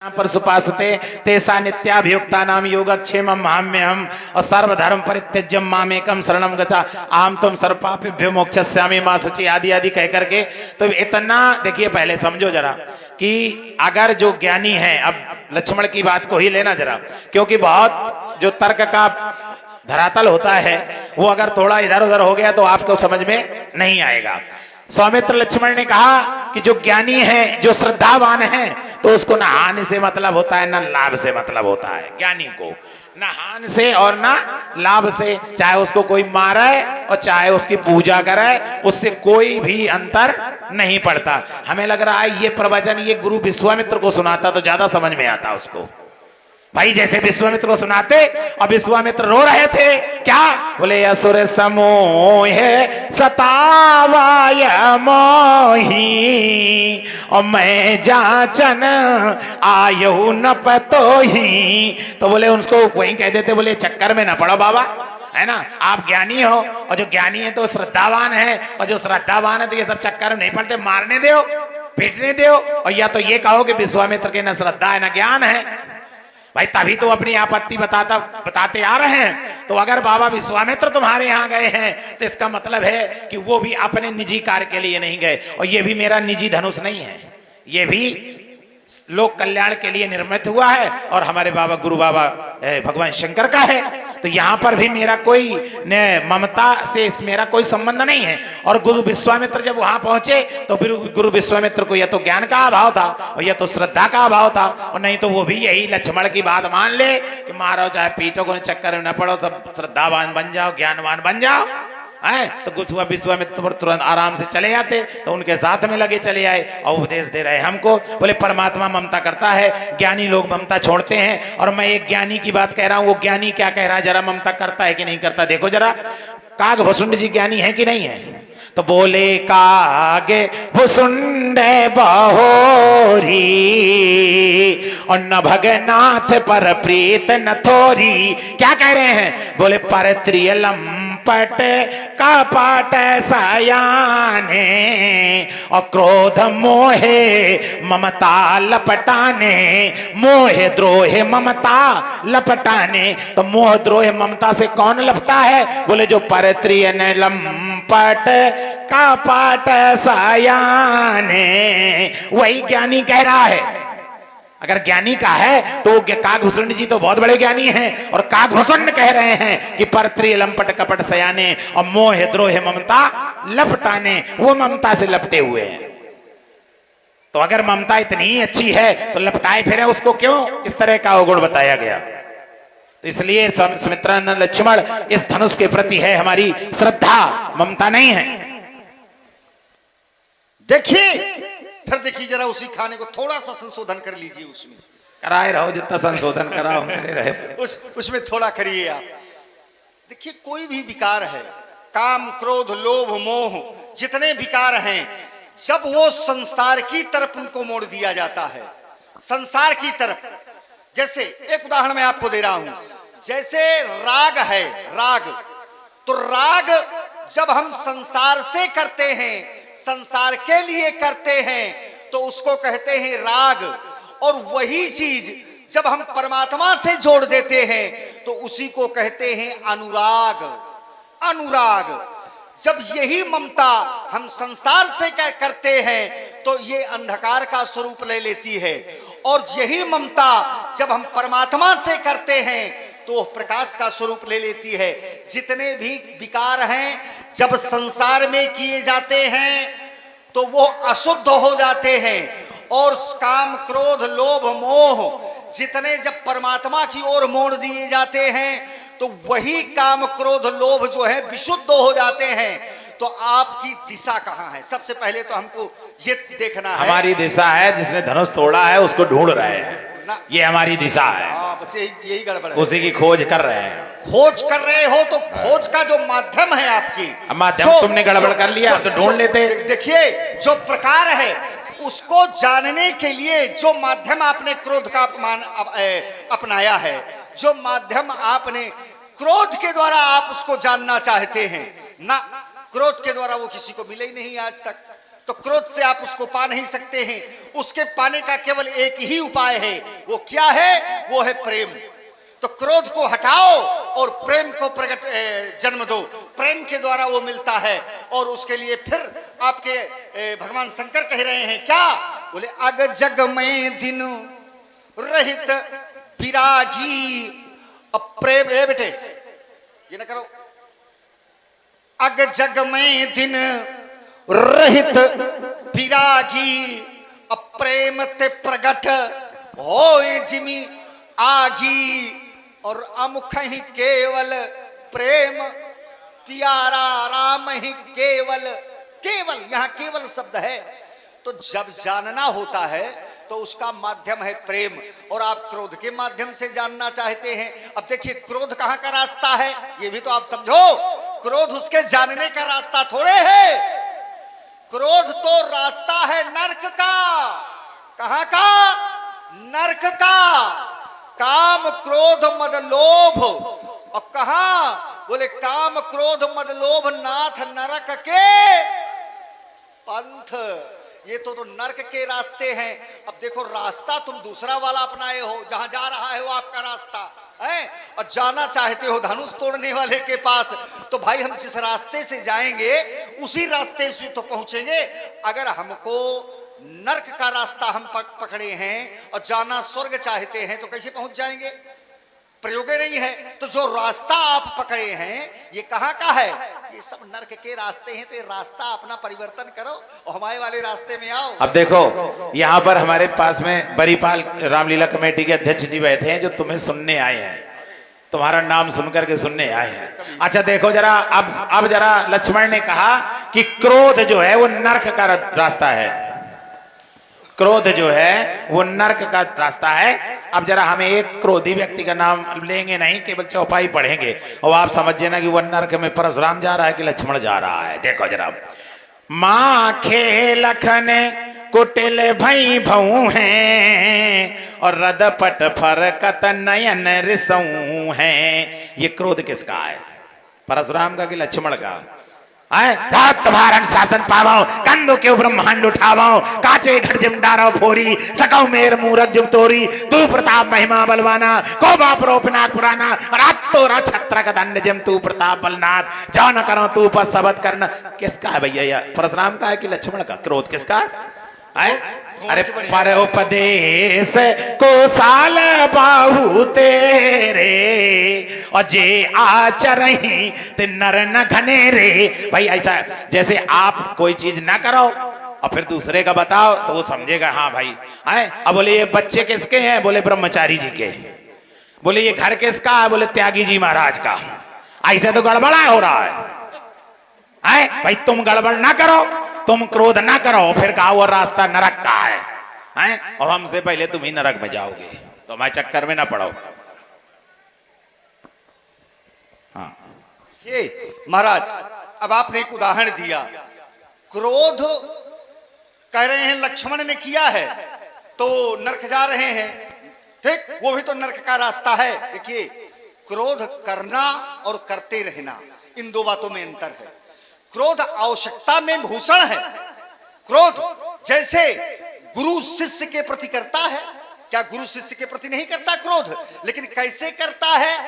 पर सुपासते तेसा नित्याभियुक्ता नाम योगक्षेमम महाम्यहम और सर्वधर्म परित्यज्यम मामेकम शरणम गता आम तुम सर्वपापेभ्यो मोक्षस्यामि मां शुचि आदि आदि कह करके। तो इतना देखिए, पहले समझो जरा कि अगर जो ज्ञानी है, अब लक्ष्मण की बात को ही लेना जरा, क्योंकि बहुत जो तर्क का धरातल होता है वो अगर थोड़ा इधर उधर हो गया तो आपको समझ में नहीं आएगा। सौमित्र लक्ष्मण ने कहा कि जो ज्ञानी है, जो श्रद्धावान है, तो उसको न हानि से मतलब होता है न लाभ से मतलब होता है। ज्ञानी को न हानि से और न लाभ से, चाहे उसको कोई मारे और चाहे उसकी पूजा करे, उससे कोई भी अंतर नहीं पड़ता। हमें लग रहा है ये प्रवचन ये गुरु विश्वामित्र को सुनाता तो ज्यादा समझ में आता उसको। भाई जैसे विश्वामित्र को सुनाते और विश्वामित्र रो रहे थे, क्या बोले? असुर समोह सतावाय मोही और मैं जाचन आयु न पतो ही। तो बोले उसको वहीं कह देते, बोले चक्कर में न पड़ो बाबा, है ना। आप ज्ञानी हो और जो ज्ञानी है तो श्रद्धावान है, और जो श्रद्धावान है तो ये सब चक्कर में नहीं पड़ते, मारने दो, पीटने दो। और या तो ये कहो कि विश्वामित्र के न श्रद्धा है न ज्ञान है। भाई तभी तो अपनी आपत्ति बताते आ रहे हैं। तो अगर बाबा विश्वामित्र तुम्हारे यहाँ गए हैं तो इसका मतलब है कि वो भी अपने निजी कार्य के लिए नहीं गए, और ये भी मेरा निजी धनुष नहीं है, ये भी लोक कल्याण के लिए निर्मित हुआ है और हमारे बाबा गुरु बाबा भगवान शंकर का है। तो यहाँ पर भी मेरा कोई ममता से मेरा कोई संबंध नहीं है। और गुरु विश्वामित्र जब वहां पहुंचे तो फिर गुरु विश्वामित्र को या तो ज्ञान का अभाव था और या तो श्रद्धा का अभाव था, और नहीं तो वो भी यही लक्ष्मण की बात मान ले कि मारो चाहे पीटो, को चक्कर में न पड़ो, सब श्रद्धावान बन जाओ, ज्ञानवान बन जाओ। तो कुछ हुआ, विश्वामित्र तुरंत आराम से चले आते, तो उनके साथ में लगे चले आए और उपदेश दे रहे हमको। बोले परमात्मा ममता करता है, ज्ञानी लोग ममता छोड़ते हैं। और मैं एक ज्ञानी की बात कह रहा हूं, वो ज्ञानी क्या कह रहा है जरा, ममता करता है कि नहीं करता देखो जरा। कागभुसुंड जी ज्ञानी है कि नहीं है? तो बोले कागे भुसुंड बहोरी और न भगनाथ पर प्रीत न थोरी। क्या कह रहे हैं? बोले पर त्रियलम पट कपट सयाने और क्रोध मोहे ममता लपटाने, मोहे द्रोह ममता लपटाने। तो मोह द्रोह ममता से कौन लपटा है? बोले जो परत्रिय न लंपट कपट सयाने, वही ज्ञानी कह रहा है। अगर ज्ञानी का है तो कागभूषण जी तो बहुत बड़े ज्ञानी हैं, और कागभूषण कह रहे हैं कि परत्रिय लंपट कपट सयाने और मोह द्रोह ममता लपटाने, वो ममता से लपटे हुए हैं। तो अगर ममता इतनी अच्छी है तो लपटाए फिरे उसको क्यों? इस तरह का अवगुण बताया गया। तो इसलिए सुमित्रानंद लक्ष्मण इस धनुष के प्रति है हमारी श्रद्धा, ममता नहीं है। देखिए फिर देखिए जरा उसी खाने को थोड़ा सा संशोधन कर लीजिए, उसमें कराए रहो जितना संशोधन कराओ करे रहे उसमें थोड़ा करिए आप। देखिए कोई भी विकार है, काम क्रोध लोभ मोह जितने विकार हैं, जब वो संसार की तरफ उनको मोड़ दिया जाता है, संसार की तरफ। जैसे एक उदाहरण मैं आपको दे रहा हूं, जैसे राग है, राग तो राग जब हम संसार से करते हैं, संसार के लिए करते हैं, तो उसको कहते हैं राग। और वही चीज जब हम परमात्मा से जोड़ देते हैं तो उसी को कहते हैं अनुराग। अनुराग जब यही ममता हम संसार से करते हैं तो ये अंधकार का स्वरूप ले लेती है, और यही ममता जब हम परमात्मा से करते हैं तो प्रकाश का स्वरूप ले लेती है। जितने भी विकार हैं जब संसार में किए जाते हैं तो वो अशुद्ध हो जाते हैं, और काम क्रोध लोभ मोह जितने जब परमात्मा की ओर मोड़ दिए जाते हैं तो वही काम क्रोध लोभ जो है विशुद्ध हो जाते हैं। तो आपकी दिशा कहाँ है? सबसे पहले तो हमको ये देखना है। हमारी दिशा है, जिसने धनुष तोड़ा है उसको ढूंढ रहे हैं, ये हमारी दिशा है। बस यही गड़बड़ है, उसी की खोज कर रहे हैं। खोज कर रहे हो तो खोज का जो माध्यम है आपकी, माध्यम तुमने गड़बड़ कर लिया तो ढूंढ लेते। देखिए जो प्रकार है उसको जानने के लिए जो माध्यम आपने क्रोध का अपनाया है, जो माध्यम आपने क्रोध के द्वारा आप उसको जानना चाहते हैं ना, क्रोध के द्वारा वो किसी को मिले ही नहीं आज तक। तो क्रोध से आप उसको पा नहीं सकते हैं। उसके पाने का केवल एक ही उपाय है। वो क्या है? वो है प्रेम। तो क्रोध को हटाओ और प्रेम को प्रकट जन्म दो। प्रेम के द्वारा वो मिलता है। और उसके लिए फिर आपके भगवान शंकर कह रहे हैं क्या? बोले अग जग में दिन रहित विरागी। अब प्रेम है बेटे, ये ना करो। अग जग में दिन रहित विरागी, अप्रेम ते प्रगट होए जिमी आगी। और अमुख ही केवल प्रेम प्यारा राम ही केवल। केवल, यहां केवल शब्द है। तो जब जानना होता है तो उसका माध्यम है प्रेम। और आप क्रोध के माध्यम से जानना चाहते हैं। अब देखिए क्रोध कहां का रास्ता है, ये भी तो आप समझो। क्रोध उसके जानने का रास्ता थोड़े है। क्रोध तो रास्ता है नरक का। कहां का? नरक का। काम क्रोध मद लोभ। और कहा? बोले काम क्रोध मद लोभ नाथ नरक के पंथ। ये तो नरक के रास्ते हैं। अब देखो रास्ता तुम दूसरा वाला अपनाए हो, जहां जा रहा है वो आपका रास्ता है। और जाना चाहते हो धनुष तोड़ने वाले के पास, तो भाई हम जिस रास्ते से जाएंगे उसी रास्ते से तो पहुंचेंगे। अगर हमको नरक का रास्ता हम पकड़े हैं और जाना स्वर्ग चाहते हैं तो कैसे पहुंच जाएंगे? प्रयोग नहीं है। तो जो रास्ता आप पकड़े हैं ये कहां का है? ये सब नरक के रास्ते हैं। तो ये रास्ता अपना परिवर्तन करो और हमारे वाले रास्ते में आओ। अब देखो यहाँ पर हमारे पास में बरीपाल रामलीला कमेटी के अध्यक्ष जी बैठे हैं जो तुम्हें सुनने आए हैं, तुम्हारा नाम सुनकर के सुनने आए हैं। अच्छा देखो जरा, अब जरा लक्ष्मण ने कहा कि क्रोध जो है वो नरक का रास्ता है। क्रोध जो है वो नरक का रास्ता है। अब जरा हमें एक क्रोधी व्यक्ति का नाम लेंगे नहीं, केवल चौपाई पढ़ेंगे और आप समझिए ना कि वो नरक में परशुराम जा रहा है कि लक्ष्मण जा रहा है। देखो जरा, माँ खे लखन कुटिल भई भऊ हैं और रदपट फरकत नयन रिसऊ हैं। ये क्रोध किसका है? परशुराम का कि लक्ष्मण का? तुम्हारा शासन पावाओ, कंधों के ब्रह्मांड उठावाओ, काचे घर जिम डारो फोरी, सकौ मेर मूरत जुम तोरी, तू प्रताप महिमा बलवाना, को बाप रोपनाथ पुराना, रात तोरा छत्र का दंड जिम तू प्रताप बलनाथ, जाओ न करो तू पर सबद करना। किसका है भैया? परशुराम का है कि लक्ष्मण का? क्रोध किसका है? अरे परोपदेश को साल बाहु तेरे और जे आचरही ते नर न घने रे। भाई ऐसा जैसे आप कोई चीज ना करो और फिर दूसरे का बताओ तो वो समझेगा हाँ भाई है। अब बोले ये बच्चे किसके हैं? बोले ब्रह्मचारी जी के। बोले ये घर किसका है? बोले त्यागी जी महाराज का। ऐसे तो गड़बड़ा हो रहा है भाई। तुम गड़बड़ ना करो, तुम क्रोध ना करो, फिर कहा वो रास्ता नरक का है और हमसे पहले तुम ही नरक में जाओगे, तो हमारे चक्कर में ना पड़ो। हाँ ये महाराज अब आपने एक उदाहरण दिया। क्रोध कह रहे हैं लक्ष्मण ने किया है तो नरक जा रहे हैं, ठीक, वो भी तो नरक का रास्ता है। देखिए क्रोध करना और करते रहना, इन दो बातों में अंतर है। क्रोध आवश्यकता में भूषण है। क्रोध जैसे गुरु शिष्य के प्रति करता है, क्या गुरु शिष्य के प्रति नहीं करता क्रोध? लेकिन कैसे करता है?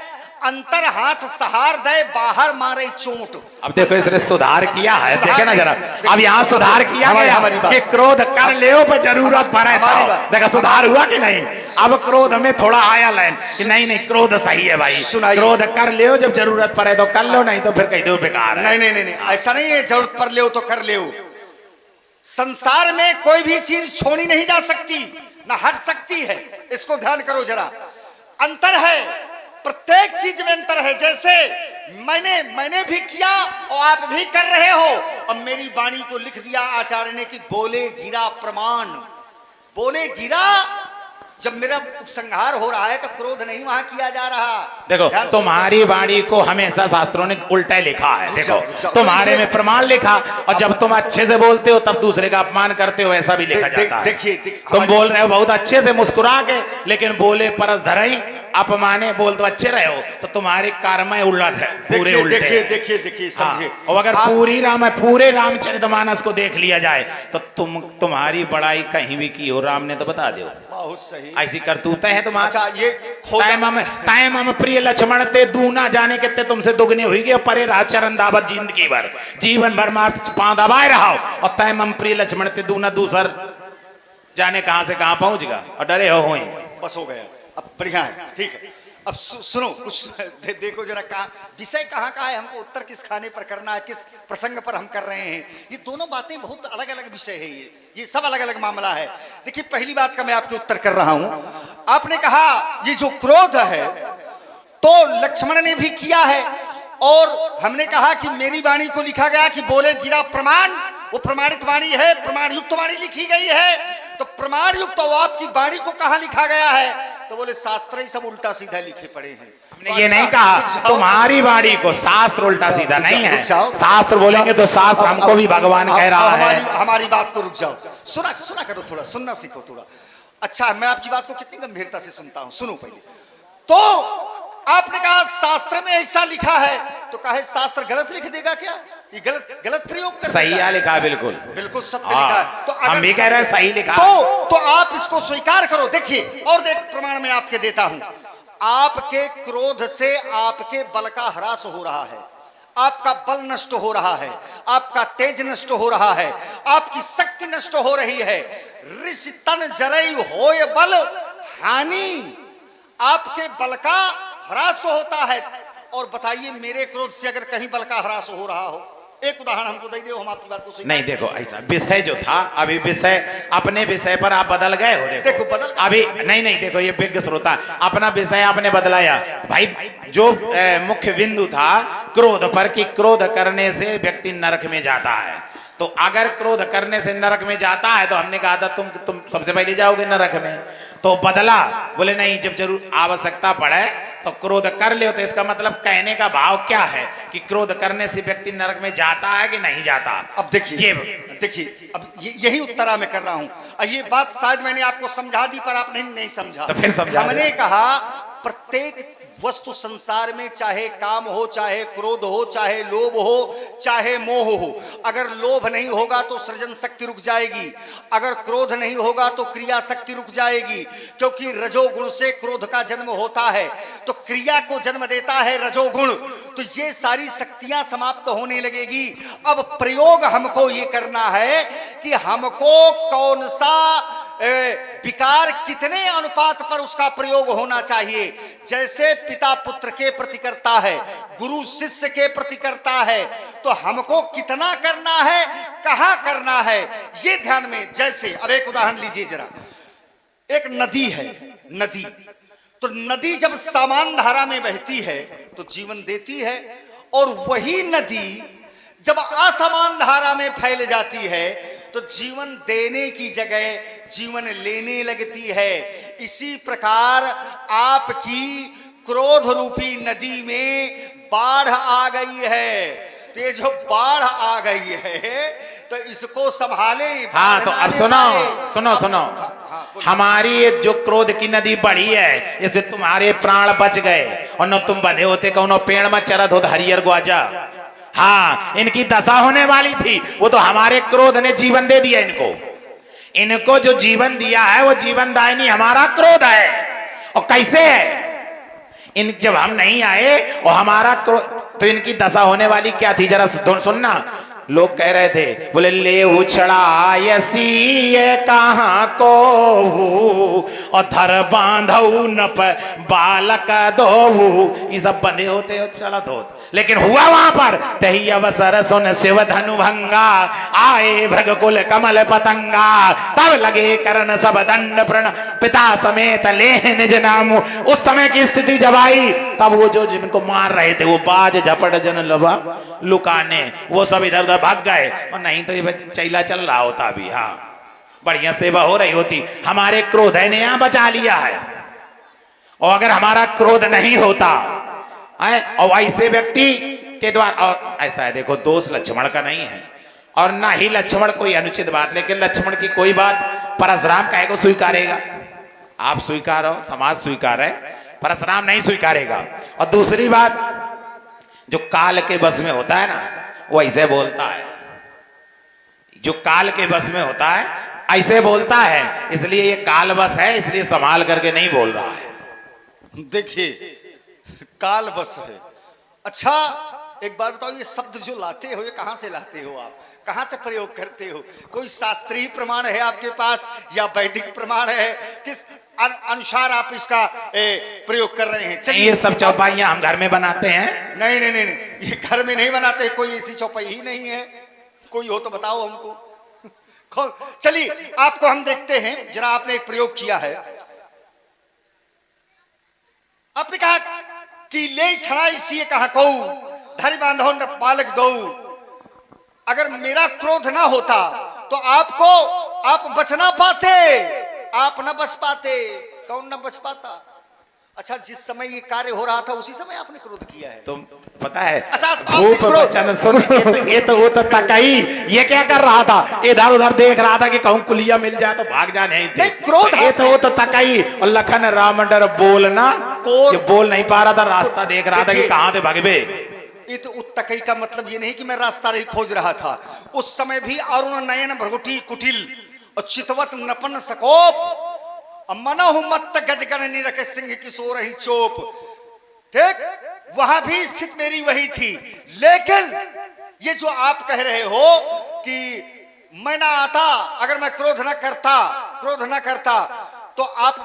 अंतर हाथ सहार दे बाहर मारे चोट। अब देखो इसने सुधार किया है, देखे ना जरा। अब यहाँ सुधार किया गया कि क्रोध कर ले पर जरूरत पड़े। देखा सुधार हुआ कि नहीं? अब क्रोध में थोड़ा आया लाइन कि नहीं नहीं क्रोध सही है भाई, क्रोध कर ले जब जरूरत पड़े तो कर लो, नहीं तो फिर कह दो बेकार है। नहीं, ऐसा नहीं है जरूरत पर ले तो कर ले। संसार में कोई भी चीज छोड़ी नहीं जा सकती, ना हट सकती है। इसको ध्यान करो जरा। अंतर है, प्रत्येक चीज में अंतर है। जैसे मैंने भी किया और आप भी कर रहे हो। और मेरी वाणी को लिख दिया आचार्य ने कि बोले गिरा प्रमाण। बोले गिरा, जब मेरा उपसंहार हो रहा है तो क्रोध नहीं वहां किया जा रहा। देखो तुम्हारी वाणी को हमेशा शास्त्रों ने उल्टा लिखा है। देखो तुम्हारे में प्रमाण लिखा, और जब तुम अच्छे से बोलते हो तब दूसरे का अपमान करते हो, ऐसा भी लिखा जाता है। देखिए तुम बोल रहे हो बहुत अच्छे से मुस्कुरा के, लेकिन बोले परस धरई अपमाने बोल तो अच्छे रहे हो, तो तुम्हारे कर्म उलट है, पूरे उल्टे। देखिए देखिए देखिए समझे। हाँ, और अगर पूरे रामचरितमानस को देख लिया जाए तो तुम्हारी बड़ाई कहीं भी की हो, राम ने तो बता दो। बहुत सही। ऐसी करतूतें हैं तुम्हारी। अच्छा ये टाइम हम प्रिय लक्ष्मण ते दूना जाने के तुमसे दुगने हुई गए, परे रहा चरण दावत जिंदगी भर, जीवन भर मार पां दबाए रहा, और तैम हम प्रिय लक्ष्मण ते दूना दूसर जाने कहां से कहां पहुंच गया, और डरे हो बस हो गया। अब बढ़िया है, ठीक है। अब सुनो कुछ देखो जरा, कहा विषय कहाँ का है, हमको उत्तर किस खाने पर करना है, किस प्रसंग पर हम कर रहे हैं। ये दोनों बातें बहुत अलग अलग विषय है, ये सब अलग अलग मामला है। देखिए पहली बात का मैं आपके उत्तर कर रहा हूं। आपने कहा ये जो क्रोध है तो लक्ष्मण ने भी किया है, और हमने कहा कि मेरी वाणी को लिखा गया कि बोले गिरा प्रमाण, वो प्रमाणित वाणी है, प्रमाण युक्त वाणी लिखी गई है। तो प्रमाण युक्त तो आपकी वाणी को कहां लिखा गया है, तो बोले शास्त्र ही सब उल्टा सीधा लिखे पड़े हैं। हमने ये नहीं कहा तुम्हारी वाणी को, शास्त्र उल्टा सीधा नहीं है। शास्त्र बोलेंगे तो शास्त्र हमको भी भगवान कह रहा है। हमारी बात को रुक जाओ, सुना करो, थोड़ा सुनना सीखो थोड़ा। अच्छा मैं आपकी बात को कितनी गंभीरता से सुनता हूं, सुनो पहले। तो आपने कहा शास्त्र में ऐसा लिखा है, तो कहे शास्त्र गलत लिख देगा क्या? ये गलत प्रयोग कर सही है लिखा, बिल्कुल बिल्कुल सत्य लिखा है। तो हम भी कह रहे हैं सही लिखा, तो आप इसको स्वीकार करो। देखिए और देख प्रमाण मैं आपके देता हूं। आपके क्रोध से आपके बल का ह्रास हो रहा है, आपका बल नष्ट हो रहा है, आपका तेज नष्ट हो रहा है, आपकी शक्ति नष्ट हो रही है। ऋष तन जरई होय बल हानि, आपके बल का ह्रास होता है। और बताइए मेरे क्रोध से अगर कहीं बल का ह्रास हो रहा हो, एक उदाहरण हमको दे दो, हम आपकी बात को नहीं। देखो ऐसा विषय जो था, अभी विषय अपने विषय पर आप बदल गए हो। देखो बदल अभी नहीं देखो ये विज्ञ श्रोता, अपना विषय आपने बदलाया भाई। जो मुख्य बिंदु था क्रोध पर, कि क्रोध करने से व्यक्ति नरक में जाता है। तो अगर क्रोध करने से नरक में जाता है तो हमने कहा था तुम सबसे पहले जाओगे नरक में, तो बदला। बोले नहीं, जब जरूर आवश्यकता पड़े तो क्रोध कर ले। तो इसका मतलब कहने का भाव क्या है कि क्रोध करने से व्यक्ति नरक में जाता है कि नहीं जाता? अब देखिए अब यही उत्तर मैं कर रहा हूं। ये बात शायद मैंने आपको समझा दी पर आप नहीं समझा। तो फिर समझा। हमने कहा प्रत्येक वस्तु संसार में, चाहे काम हो, चाहे क्रोध हो, चाहे लोभ हो, चाहे मोह हो, अगर लोभ नहीं होगा तो सृजन शक्ति रुक जाएगी, अगर क्रोध नहीं होगा तो क्रिया शक्ति रुक जाएगी। क्योंकि रजोगुण से क्रोध का जन्म होता है, तो क्रिया को जन्म देता है रजोगुण। तो ये सारी शक्तियां समाप्त होने लगेगी। अब प्रयोग हमको ये करना है कि हमको कौन सा विकार कितने अनुपात पर उसका प्रयोग होना चाहिए। जैसे पिता पुत्र के प्रति करता है, गुरु शिष्य के प्रति करता है, तो हमको कितना करना है, कहां करना है, ये ध्यान में। जैसे अब एक उदाहरण लीजिए जरा, एक नदी है, नदी तो नदी जब समान धारा में बहती है तो जीवन देती है, और वही नदी जब असमान धारा में फैल जाती है तो जीवन देने की जगह जीवन लेने लगती है। इसी प्रकार आपकी क्रोध रूपी नदी में बाढ़ आ गई है। तो ये जो बाढ़ आ गई है तो इसको संभाले। हाँ, तो अब सुनो हमारी ये जो क्रोध की नदी बढ़ी है, इससे तुम्हारे प्राण बच गए, और न तुम बंधे होते कौनो पेड़ में चरत होते हरियर ग्वाजा। हाँ, इनकी दशा होने वाली थी, वो तो हमारे क्रोध ने जीवन दे दिया इनको जो जीवन दिया है वो जीवन दायनी हमारा क्रोध है। और कैसे है, जब हम नहीं आए और हमारा क्रोध, तो इनकी दशा होने वाली क्या थी जरा सुनना। लोग कह रहे थे, बोले ले उछड़ा यसी कहां को, और धर बांधऊ न बालक दो, ये सब बंधे होते हो चला दो। लेकिन हुआ वहां पर, तही अवसर सुन शिव धनु भंगा, आए भृगकुल कमल पतंगा, तब लगे करण सब दंड प्रण, पिता समेत लेह निज नाम। उस समय की स्थिति जब आई, तब वो जो जिनको मार रहे थे वो बाज झपट जन लबा लुकाने, वो सब इधर उधर भाग गए, और नहीं तो ये चैला चल रहा होता अभी। हाँ, बढ़िया सेवा हो रही होती। हमारे क्रोध ने यहां बचा लिया है, और अगर हमारा क्रोध नहीं होता और ऐसे व्यक्ति के द्वारा, और ऐसा है देखो, दोष लक्ष्मण का नहीं है और ना ही लक्ष्मण कोई अनुचित बात, लेकिन लक्ष्मण की कोई बात परशुराम काहे को स्वीकारेगा? आप स्वीकार हो, समाज स्वीकार है, परशुराम नहीं स्वीकारेगा। और दूसरी बात, जो काल के बस में होता है ना, वो ऐसे बोलता है, जो काल के बस में होता है ऐसे बोलता है, इसलिए ये काल बस है, इसलिए संभाल करके नहीं बोल रहा है। देखिए काल बस है। अच्छा एक बात बताओ, ये शब्द जो लाते हो ये कहां से लाते हो आप, कहां से प्रयोग करते हो? कोई शास्त्रीय प्रमाण है आपके पास या वैदिक प्रमाण है? किस अनुसार आप इसका प्रयोग कर रहे हैं? चलिए, ये सब चौपाइयां हम घर में बनाते हैं। नहीं नहीं नहीं, नहीं। ये घर में नहीं बनाते, कोई ऐसी चौपाई ही नहीं है। कोई हो तो बताओ हमको। चलिए आपको हम देखते हैं, जरा आपने एक प्रयोग किया है। आपने कहा कि ले छड़ा इसी कहा कऊ धरि बांधो न पालक दो। अगर मेरा क्रोध ना होता तो आप बच ना पाते, आप न बच पाते। कौन न बच पाता? अच्छा, जिस समय ये कार्य हो रहा था उसी समय आपने क्रोध किया है। तुम पता है, अच्छा, खूब वचन सुन, ये तो तकाई, ये क्या कर रहा था? इधर उधर देख रहा था कि कहूं कुलिया मिल जाए तो भाग जाने ही थे। क्रोध ये तो तकाई। और लखन राम डर बोलना, ये बोल नहीं पा रहा था, रास्ता देख रहा था कि कहां थे भगवे। ये तो उत्तकई का मतलब ये नहीं कि मैं रास्ता नहीं खोज रहा था। उस समय भी अरुण नयन भ्रगुटी कुटिल और चितवत नपन सकोप मनहु मत्त गजगन निरख सिंह किशोर ही चोप। ठीक, वहां भी स्थिति मेरी वही थी। लेकिन ये जो आप कह रहे हो कि मैं ना आता, अगर मैं क्रोध ना करता तो आप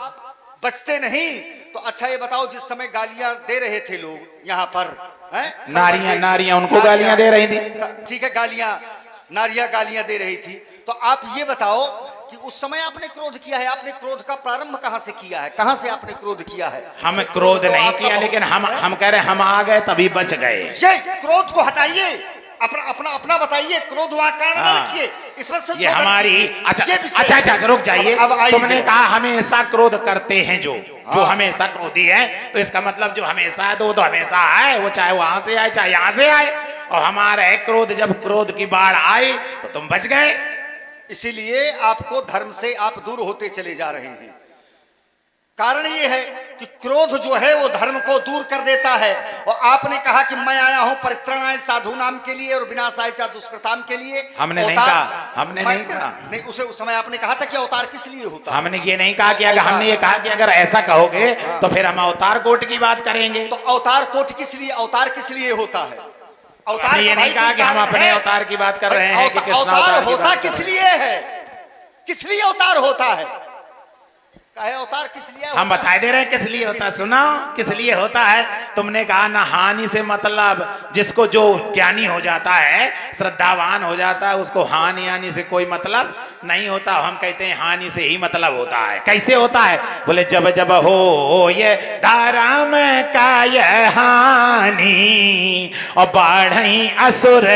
बचते नहीं। तो अच्छा ये बताओ, जिस समय गालियां दे रहे थे लोग यहाँ पर, नारियां उनको गालियां दे रही थी। ठीक है, नारियां गालियां दे रही थी। तो आप ये बताओ कि उस समय आपने क्रोध किया है, आपने क्रोध का प्रारंभ कहां से किया है? कहां से आपने क्रोध किया है? हम क्रोध नहीं किया, लेकिन हम कह रहे हम आ गए तभी बच गए। ये क्रोध को हटाइए, अपना बताइए। क्रोध वहां कारण न रखिए, इसमें से ये हमारी अच्छा रुक जाइए। तुमने कहा हमेशा क्रोध करते हैं जो हमेशा क्रोधी है, तो इसका मतलब जो हमेशा है तो वो तो हमेशा है, वो चाहे वहां से आए चाहे यहां से आए। और हमारे क्रोध, जब क्रोध की बाढ़ आई तो तुम बच गए। इसीलिए आपको धर्म से आप दूर होते चले जा रहे हैं। कारण ये है कि क्रोध जो है वो धर्म को दूर कर देता है। और आपने कहा कि मैं आया हूं परित्राणाय साधु नाम के लिए और विनाशाय च दुष्कृताम के लिए। हमने नहीं कहा। नहीं, उस समय आपने कहा था कि अवतार किस लिए होता है? हमने ये नहीं कहा कि अगर हमने ये कहा कि अगर ऐसा कहोगे तो फिर हम अवतार कोट की बात करेंगे। तो अवतार कोट किस लिए होता है? अवतार ये नहीं कहा कि हम अपने अवतार की बात कर रहे हैं कि अवतार होता किस लिए है? किस लिए अवतार होता है? कहे अवतार किस लिए? हम बता दे रहे हैं किस लिए होता है। सुनो किस लिए होता है। तुमने कहा ना हानि से मतलब, जिसको जो ज्ञानी हो जाता है, श्रद्धावान हो जाता है, उसको हानि आनी से कोई मतलब नहीं होता। हम कहते हैं हानि से ही मतलब होता है। कैसे होता है? बोले जब जब हो ये धर्म का ये हानि और बढ़ई असुर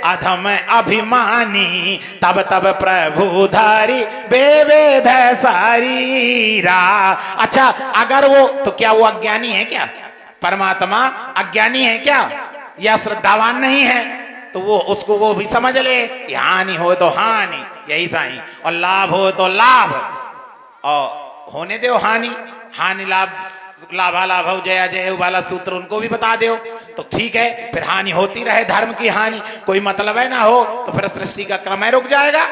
अधम अभिमानी, तब तब प्रभु धारी बेवेद सारी। अच्छा, अगर वो, तो क्या वो अज्ञानी है क्या? परमात्मा अज्ञानी है क्या या श्रद्धावान नहीं है? तो वो उसको वो भी समझ ले, हानि हो तो हानि, यही साई, और लाभ हो तो लाभ, और होने दो हानि लाभ लाभालाभ हो जया जय वाला सूत्र उनको भी बता दो तो ठीक है। फिर हानि होती रहे, धर्म की हानि कोई मतलब है ना हो, तो फिर सृष्टि का क्रम है रुक जाएगा।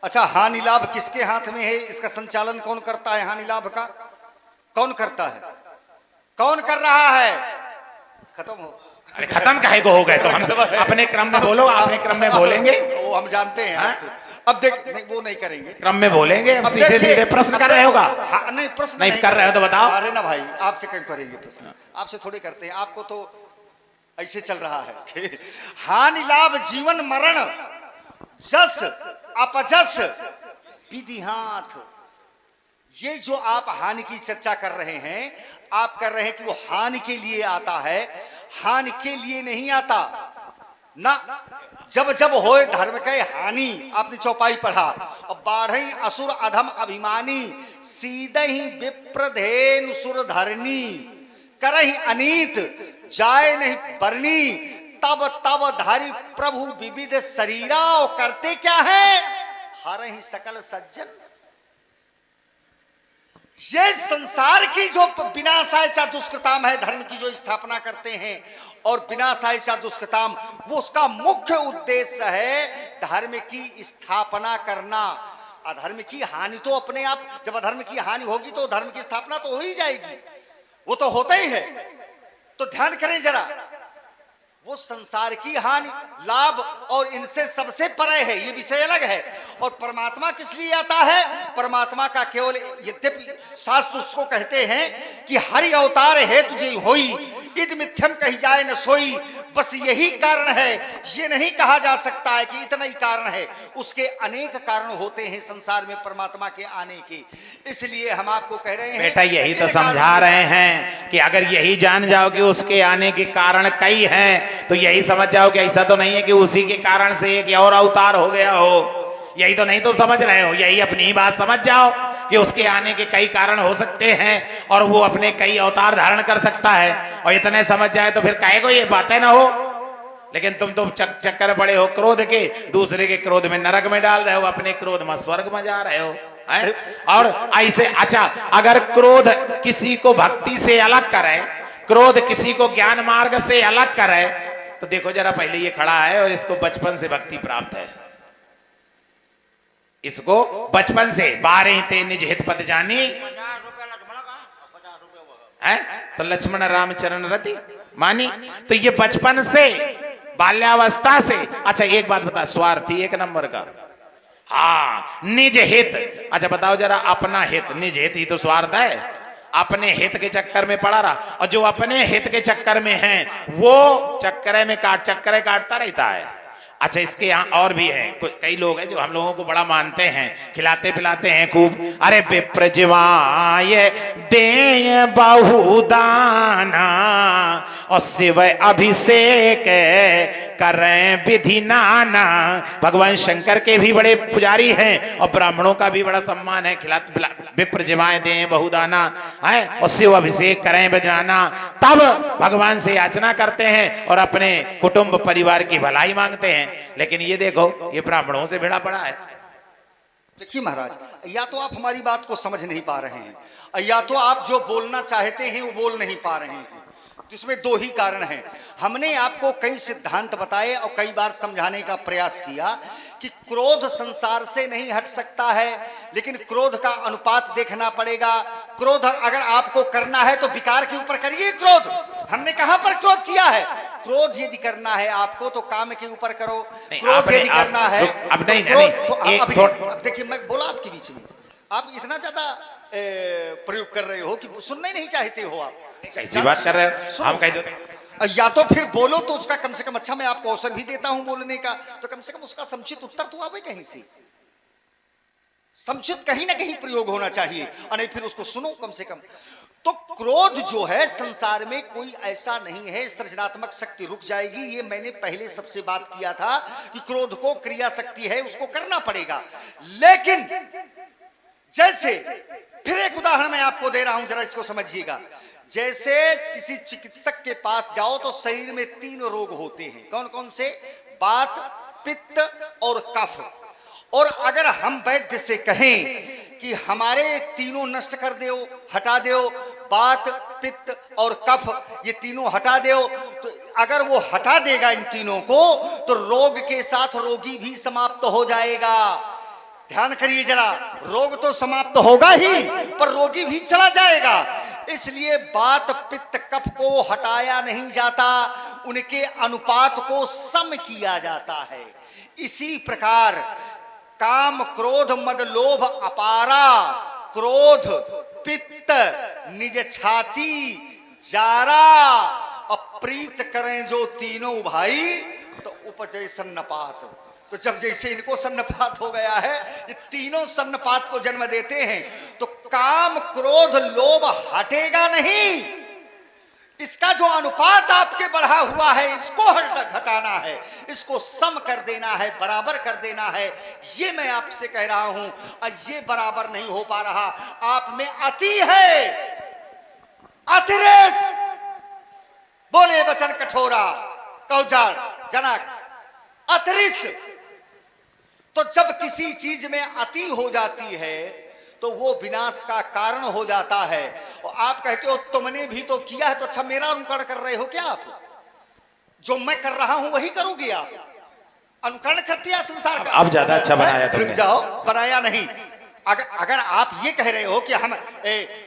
अच्छा, हानि लाभ किसके हाथ में है? इसका संचालन कौन करता है? हानि लाभ का कौन करता है? कौन कर रहा है? खत्म हो। अरे खत्म काहे को हो गए? तो हम अपने क्रम में बोलो, अपने क्रम में बोलेंगे। वो हम जानते हैं। अब देख, नहीं वो नहीं करेंगे, क्रम में बोलेंगे। अब सीधे सीधे प्रश्न कर रहे होगा। नहीं, प्रश्न नहीं कर रहे हो तो बताओ। अरे ना भाई, आपसे कहीं करेंगे प्रश्न, आपसे थोड़े करते हैं। आपको तो ऐसे चल रहा है। हानि लाभ जीवन मरण जस अपजस विधि हाथ। ये जो आप हानि की चर्चा कर रहे हैं, आप कर रहे हैं कि वो हानि के लिए आता है, हानि के लिए नहीं आता ना। जब जब होए धर्म के हानि, आपने चौपाई पढ़ा, और बाढ़ई असुर अधम अभिमानी, सीधे ही विप्रधेन सुर धरनी, करही अनीत जाए नहीं बरनी, तब तब धारी प्रभु विविध शरीरा। करते क्या है? हर ही सकल सज्जन। ये संसार की जो विनाशाय च दुष्कृताम है, धर्म की जो स्थापना करते हैं और विनाशाय च दुष्कृताम, वो उसका मुख्य उद्देश्य है धर्म की स्थापना करना। अधर्म की हानि तो अपने आप, जब अधर्म की हानि होगी तो धर्म की स्थापना तो हो ही जाएगी, वो तो होता ही है। तो ध्यान करें जरा, वो संसार की हानि, लाभ और इनसे सबसे परे है, ये विषय अलग है। और परमात्मा किस लिए आता है? परमात्मा का केवल, यद्यपि शास्त्र उसको कहते हैं कि हरि अवतार है तुझे होई, इद मिथ्यम कही जाए न सोई, बस यही कारण है। ये नहीं कहा जा सकता है कि इतना ही कारण है, उसके अनेक कारण होते हैं संसार में परमात्मा के आने के। इसलिए हम आपको कह रहे हैं बेटा, यही तो समझा रहे हैं कि अगर यही जान जाओ कि उसके आने के कारण कई हैं, तो यही समझ जाओ कि ऐसा तो नहीं है कि उसी के कारण से एक और अवतार हो गया हो। यही तो नहीं तो समझ रहे हो, यही अपनी ही बात समझ जाओ कि उसके आने के कई कारण हो सकते हैं और वो अपने कई अवतार धारण कर सकता है। और इतने समझ जाए तो फिर काहे को ये बातें ना हो। लेकिन तुम तो चक्कर पड़े हो क्रोध के, दूसरे के क्रोध में नरक में डाल रहे हो, अपने क्रोध में स्वर्ग में जा रहे हो। और ऐसे, अच्छा, अगर क्रोध किसी को भक्ति से अलग करे, क्रोध किसी को ज्ञान मार्ग से अलग करे, तो देखो जरा, पहले ये खड़ा है और इसको बचपन से भक्ति प्राप्त है, इसको बचपन से 12 ते निज हित पद जानी है, तो लक्ष्मण राम चरण रति मानी। तो ये बचपन से, बाल्यावस्था से। अच्छा एक बात बता, स्वार्थी एक नंबर का, हाँ, निज हित। अच्छा बताओ जरा, अपना हित, निज हित ही तो स्वार्थ है, अपने हित के चक्कर में पड़ा रहा। और जो अपने हित के चक्कर में है वो चक्कर काटता रहता है। अच्छा, इसके यहाँ और भी हैं, कई लोग हैं जो हम लोगों को बड़ा मानते हैं, खिलाते पिलाते हैं खूब। अरे विप्र जिवाय दे बहुदाना और शिव अभिषेक करें विधि नाना। भगवान शंकर के भी बड़े पुजारी हैं और ब्राह्मणों का भी बड़ा सम्मान है। खिलाते विप्र जिवाय दे बहुदाना है और शिव अभिषेक करें विधि नाना, तब भगवान से याचना करते हैं और अपने कुटुंब परिवार की भलाई मांगते हैं। लेकिन ये देखो, ये ब्राह्मणों से भिड़ा पड़ा है। देखिए महाराज, या तो आप हमारी बात को समझ नहीं पा रहे हैं, या तो आप जो बोलना चाहते हैं वो बोल नहीं पा रहे हैं। जिसमें दो ही कारण हैं। हमने आपको कई सिद्धांत बताए और कई बार समझाने का प्रयास किया कि क्रोध संसार से नहीं हट सकता है, लेकिन क्रोध का अनुपात देखना पड़ेगा। क्रोध अगर आपको करना है तो विकार के ऊपर करिए क्रोध। हमने कहां पर क्रोध किया है? क्रोध यदि करना है आपको तो काम के ऊपर करो। क्रोध यदि करना है अब नहीं, अब देखिए, मैं बोला आपके बीच में, आप इतना ज्यादा प्रयोग कर रहे हो कि सुनना ही नहीं चाहते हो। आप ऐसी बात कर रहे हो, हम कह दो या तो फिर बोलो तो उसका कम से कम, अच्छा मैं आपको अवसर भी देता हूं बोलने का, तो कम से कम उसका समुचित उत्तर तो आवे कहीं से, समुचित कहीं ना कहीं प्रयोग होना चाहिए, और नहीं फिर उसको सुनो कम से कम। तो क्रोध जो है संसार में कोई ऐसा नहीं है सृजनात्मक शक्ति रुक जाएगी। ये मैंने पहले सबसे बात किया था कि क्रोध को क्रिया शक्ति है, उसको करना पड़ेगा। लेकिन जैसे, फिर एक उदाहरण मैं आपको दे रहा हूं, जरा इसको समझिएगा। जैसे किसी चिकित्सक के पास जाओ तो शरीर में 3 रोग होते हैं। कौन कौन से? वात, पित्त और कफ। और अगर हम वैद्य से कहें कि हमारे तीनों नष्ट कर दो, हटा दो, वात, पित्त और कफ, ये तीनों हटा दो, तो अगर वो हटा देगा इन तीनों को, तो रोग के साथ रोगी भी समाप्त हो जाएगा। ध्यान करिए जरा, रोग तो समाप्त होगा ही, पर रोगी भी चला जाएगा। इसलिए वात, पित्त, कफ को हटाया नहीं जाता, उनके अनुपात को सम किया जाता है। इसी प्रकार काम, क्रोध, मद, लोभ, अपारा, क्रोध, पित्त, निज छाती, जारा, अप्रीत करें जो तीनों भाई, तो उपजय सन्नपात। तो जब जैसे इनको सन्नपात हो गया है, ये तीनों सन्नपात को जन्म देते हैं, तो काम, क्रोध, लोभ हटेगा नहीं। इसका जो अनुपात आपके बढ़ा हुआ है, इसको घटाना है, इसको सम कर देना है, बराबर कर देना है। ये मैं आपसे कह रहा हूं, और ये बराबर नहीं हो पा रहा। आप में अति है, अतिरेस, बोले वचन कठोरा, कौजाड़ जनक, अतिरिस। तो जब किसी चीज में अति हो जाती है तो वो विनाश का कारण हो जाता है। और आप कहते हो तुमने भी तो किया है, तो अच्छा मेरा अनुकरण कर रहे हो क्या आप? जो मैं कर रहा हूं वही करोगे आप? अनुकरण करते हैं संसार का। अब ज्यादा अच्छा बनाया रुक तुमने। जाओ, बनाया नहीं। अगर आप ये कह रहे हो कि हम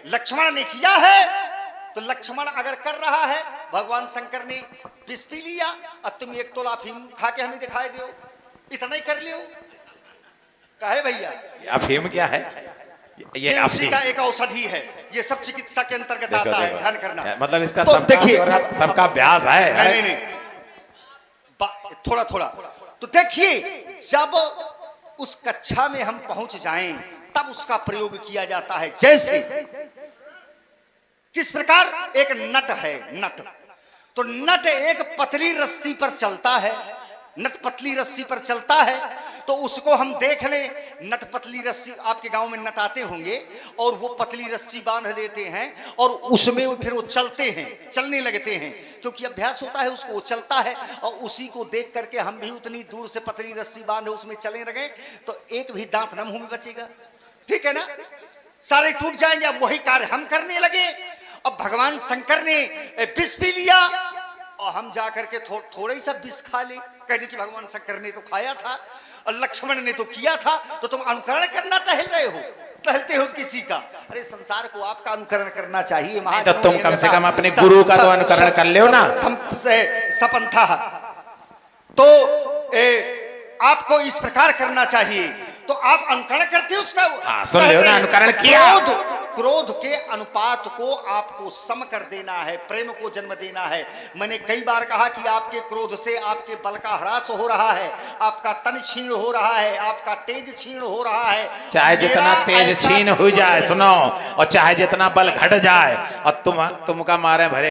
लक्ष्मण ने किया है, तो लक्ष्मण अगर कर रहा है, भगवान शंकर ने विष पी लिया और तुम 1 तोला अफीम खा के हमें दिखाई दो, इतना ही कर लियो। कहे भैया अफीम क्या है? ये उसी अफीम का एक औषधि है, ये सब चिकित्सा के अंतर्गत आता है, ध्यान करना। मतलब इसका तो देखिए, सबका अभ्यास है। नहीं, थोड़ा थोड़ा तो देखिए, जब उस कक्षा में हम पहुंच जाएं तब उसका प्रयोग किया जाता है। जैसे किस प्रकार एक नट है, नट, तो नट एक पतली रस्सी पर चलता है, नट पतली रस्सी पर चलता है, तो उसको हम देख लें, नट पतली रस्सी, आपके गांव में नट आते होंगे और वो पतली रस्सी बांध देते हैं और उसमें फिर वो चलते हैं, चलने लगते हैं, क्योंकि अभ्यास होता है उसको, वो चलता है। और उसी को देख करके हम भी उतनी दूर से पतली रस्सी बांधे उसमें चलने लगे तो एक भी दांत न मुंह में बचेगा, ठीक है ना, सारे टूट जाएंगे। अब वही कार्य हम करने लगे। अब भगवान शंकर ने विष पी लिया और हम जाकर के थोड़ा ही सा विष खा ले, कहने कि भगवान शंकर ने तो खाया था और लक्ष्मण ने तो किया था, तो तुम अनुकरण करना टहलते हो किसी का। अरे संसार को आपका अनुकरण करना चाहिए। तो तुम कम से कम अपने गुरु का तो अनुकरण कर लो ना। सपंथा तो आपको इस प्रकार करना चाहिए, तो आप अनुकरण करते हो उसका। सुन लो ना, अनुकरण किया। क्रोध के अनुपात को आपको सम कर देना है, प्रेम को जन्म देना है। मैंने कई बार कहा कि आपके क्रोध से आपके बल का ह्रास हो रहा है, आपका तन छीण हो रहा है, आपका तेज छीण हो रहा है। चाहे जितना तेज छीन हो जाए, सुनो, और चाहे जितना बल घट जाए, और तुमका मारे भरे